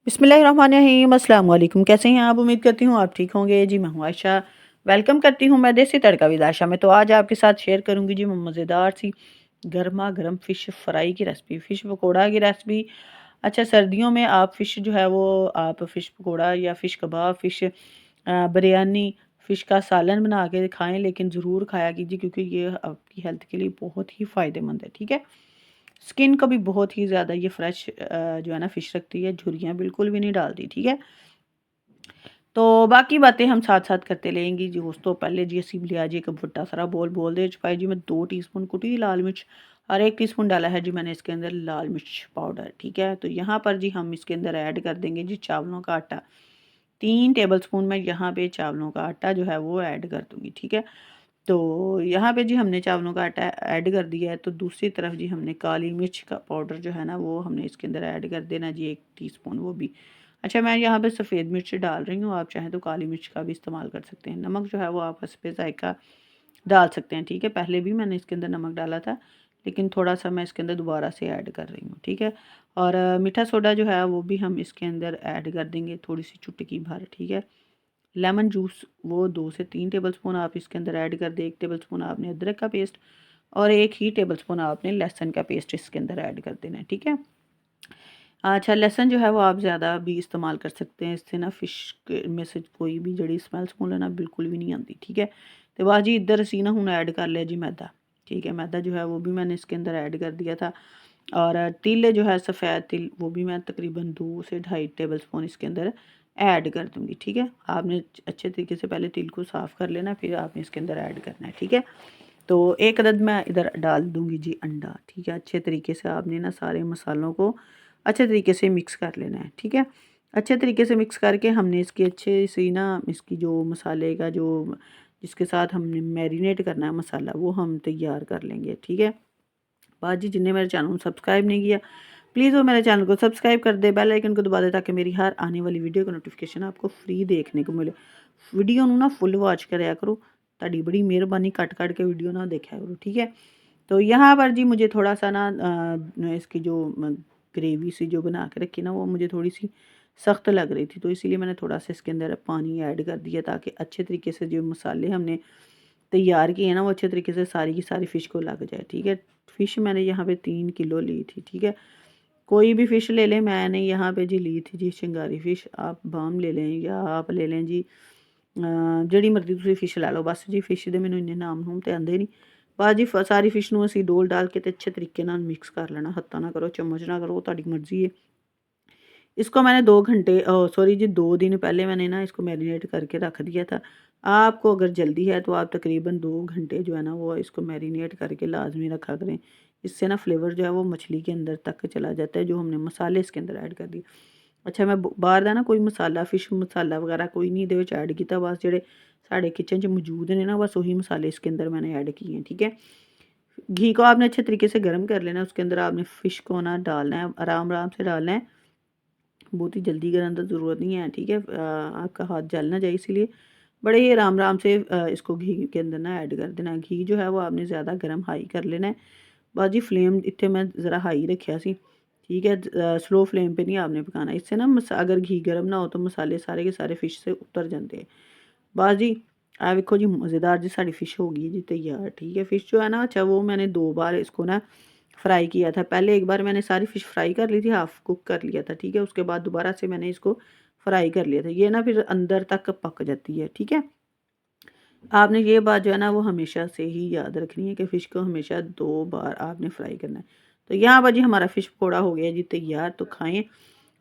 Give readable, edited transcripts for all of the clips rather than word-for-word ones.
बिस्मिल्लाहिर्रहमानिर्रहीम अस्सलाम वालेकुम। कैसे हैं आप? उम्मीद करती हूँ आप ठीक होंगे जी। मैं हूँ आयशा, वेलकम करती हूँ मैं देसी तड़का विद आयशा में। तो आज आपके साथ शेयर करूँगी जी मैं मज़ेदार सी गर्मा गर्म फ़िश फ्राई की रेसिपी, फ़िश पकौड़ा की रेसिपी। अच्छा, सर्दियों में आप फ़िश जो है वो आप फ़िश पकौड़ा या फ़िश कबाब, फ़िश बिरयानी, फ़िश का सालन बना के खाएँ, लेकिन ज़रूर खाया कीजिए क्योंकि ये आपकी हेल्थ के लिए बहुत ही फ़ायदेमंद है, ठीक है। स्किन को भी बहुत ही ज़्यादा ये फ्रेश जो है ना फ़िश रखती है, झुर्रियाँ बिल्कुल भी नहीं डालती, ठीक है। तो बाकी बातें हम साथ-साथ करते रहेंगे जी दोस्तों। पहले जी असीं लिया जी एक बड़ा सारा बोल दे पाई जी मैं 2 टीस्पून कुटी हुई लाल मिर्च और 1 टीस्पून डाला है जी मैंने इसके अंदर लाल मिर्च पाउडर, ठीक है। तो यहाँ पर जी हम इसके अंदर ऐड कर देंगे जी चावलों का आटा। 3 टेबलस्पून मैं यहाँ पे चावलों का आटा जो है वो ऐड कर दूँगी, ठीक है। तो यहाँ पे जी हमने चावलों का आटा ऐड कर दिया है, तो दूसरी तरफ जी हमने काली मिर्च का पाउडर जो है ना वो हमने इसके अंदर ऐड कर देना जी 1 टीस्पून वो भी। अच्छा, मैं यहाँ पे सफ़ेद मिर्च डाल रही हूँ, आप चाहें तो काली मिर्च का भी इस्तेमाल कर सकते हैं। नमक जो है वो आप हस्बे ज़ायक़ा डाल सकते हैं, ठीक है। पहले भी मैंने इसके अंदर नमक डाला था, लेकिन थोड़ा-सा मैं इसके अंदर दोबारा से ऐड कर रही हूँ, ठीक है। और मीठा सोडा जो है वो भी हम इसके अंदर ऐड कर देंगे, थोड़ी-सी चुटकी भर, ठीक है। लेमन जूस वो 2 से 3 टेबलस्पून आप इसके अंदर ऐड कर दें। 1 टेबलस्पून आपने अदरक का पेस्ट और 1 ही टेबलस्पून आपने लहसुन का पेस्ट इसके अंदर ऐड कर देना है, ठीक है। अच्छा, लहसुन जो है वो आप ज़्यादा भी इस्तेमाल कर सकते हैं, इससे ना फ़िश में से कोई भी जड़ी स्मैल स्मूल है ना बिल्कुल भी नहीं आती, ठीक है। तो वाह जी, इधर असी ना हुण ऐड कर लिया जी मैदा, ठीक है। मैदा जो है वो भी मैंने इसके अंदर ऐड कर दिया था। और तिल जो है सफ़ेद तिल वो भी मैं तकरीबन 2 से ढाई टेबलस्पून इसके अंदर ऐड कर दूँगी, ठीक है। आपने अच्छे तरीके से पहले तिल को साफ़ कर लेना, फिर आपने इसके अंदर ऐड करना है, ठीक है। तो 1 अदद मैं इधर डाल दूँगी जी अंडा, ठीक है। अच्छे तरीके से आपने ना सारे मसालों को अच्छे तरीके से मिक्स कर लेना है, ठीक है। अच्छे तरीके से मिक्स करके हमने इसकी अच्छे से ना इसकी जो मसाले का जो जिसके साथ हमने मैरिनेट करना है मसाला वो हम तैयार कर लेंगे, ठीक है। बात जी, जिन्हें मेरे चैनल को सब्सक्राइब नहीं किया प्लीज़ वो मेरे चैनल को सब्सक्राइब कर दे, बेल आइकन को दबा दे ताकि मेरी हर आने वाली वीडियो का नोटिफिकेशन आपको फ्री देखने को मिले। वीडियो ना फुल वॉच कराया करो, ताड़ी बड़ी मेहरबानी, कट के वीडियो ना देखा करो, ठीक है। तो यहाँ पर जी मुझे थोड़ा सा ना इसकी जो ग्रेवी सी जो बना के रखी ना वो मुझे थोड़ी सी सख्त लग रही थी, तो इसीलिए मैंने थोड़ा सा इसके अंदर पानी ऐड कर दिया ताकि अच्छे तरीके से जो मसाले हमने तैयार किए हैं ना वो अच्छे तरीके से सारी की सारी फ़िश को लग जाए, ठीक है। फ़िश मैंने यहाँ पे 3 किलो ली थी, ठीक है। कोई भी फ़िश ले लें, मैंने यहाँ पे जी ली थी जी शिंगारी फ़िश, आप बाम ले लें या आप ले लें जी ਜਿਹੜੀ ਮਰਜ਼ੀ ਤੁਸੀਂ ਫਿਸ਼ ਲੈ ਲਓ। ਬਸ ਜੀ ਫਿਸ਼ ਦੇ ਮੈਨੂੰ ਇੰਨੇ ਨਾਮ ਨੂਮ ਤੇ ਆਉਂਦੇ ਨਹੀਂ। ਬਸ ਜੀ ਸਾਰੀ ਫਿਸ਼ ਨੂੰ ਅਸੀਂ ਡੋਲ ਡਾਲ ਕੇ ਤੇ ਅੱਛੇ ਤਰੀਕੇ ਨਾਲ ਮਿਕਸ ਕਰ ਲੈਣਾ, ਹੱਥਾਂ ਨਾਲ ਕਰੋ, ਚਮਚ ਨਾਲ ਕਰੋ, ਤੁਹਾਡੀ ਮਰਜ਼ੀ है। इसको मैंने 2 घंटे सॉरी जी 2 दिन पहले मैंने ना इसको मैरिनेट करके रख दिया था। आपको अगर जल्दी है तो आप तकरीबन 2 घंटे जो है ना वो इसको मैरिनेट करके लाज़मी रखा करें। इससे ना फ्लेवर जो है वो मछली के अंदर तक चला जाता है जो हमने मसाले इसके अंदर ऐड कर दिए। अच्छा, मैं बाहर का ना कोई मसाला फिश मसाला वगैरह कोई नहीं ਇਹਦੇ ਵਿੱਚ ऐड किया, बस ਜਿਹੜੇ साढ़े किचन च मौजूद ने ना बस वही मसाले इसके अंदर मैंने ऐड किए हैं, ठीक है। घी को आपने अच्छे तरीके से गर्म कर लेना है, उसके अंदर आपने फ़िश को ना डालना है, आराम आराम से डालना है, बहुत ही जल्दी करने की ज़रूरत नहीं है, ठीक है। आपका हाथ जल ना जाए इसीलिए बड़े ही आराम आराम से इसको घी के अंदर ना ऐड कर देना। घी जो है वो आपने ज़्यादा गर्म हाई कर लेना है। बस जी फ्लेम इतने मैं ज़रा हाई रखा सी, ठीक है। स्लो फ्लेम पे नहीं आपने पकाना, इससे ना अगर घी गर्म ना हो तो मसाले सारे के सारे फ़िश से उतर जाते हैं। बस जी आ वेखो जी मज़ेदार जी साड़ी फ़िश हो गई जी तैयार, ठीक है। फ़िश जो है ना अच्छा वो मैंने 2 बार इसको ना फ्राई किया था। पहले एक बार मैंने सारी फ़िश फ्राई कर ली थी, हाफ़ कुक कर लिया था, ठीक है। उसके बाद दोबारा से मैंने इसको फ्राई कर लिया था। ये ना फिर अंदर तक पक जाती है, ठीक है। आपने ये बात जो है ना वो हमेशा से ही याद रखनी है कि फ़िश को हमेशा 2 बार आपने फ्राई करना है। तो यहाँ पर जी हमारा फ़िश पकौड़ा हो गया जी तैयार, तो खाएँ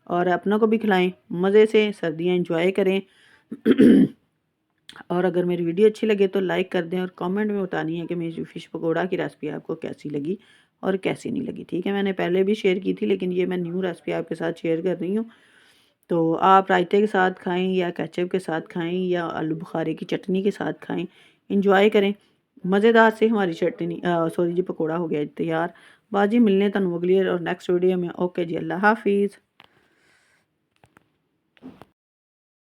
और अपनों को भी खिलाएँ, मज़े से सर्दियाँ एंजॉय करें। और अगर मेरी वीडियो अच्छी लगे तो लाइक कर दें और कमेंट में बतानी है कि मेरी फ़िश पकौड़ा की रेसिपी आपको कैसी लगी और कैसी नहीं लगी, ठीक है। मैंने पहले भी शेयर की थी लेकिन ये मैं न्यू रेसिपी आपके साथ शेयर कर रही हूँ। तो आप रायते के साथ खाएँ या केचप के साथ खाएँ या आलू बुखारे की चटनी के साथ खाएँ, एंजॉय करें। मज़ेदार से हमारी चटनी सॉरी जी पकौड़ा हो गया तैयार। बस जी मिलने तुहानू अगली और नेक्स्ट वीडियो में। ओके जी, अल्लाह हाफ़िज़।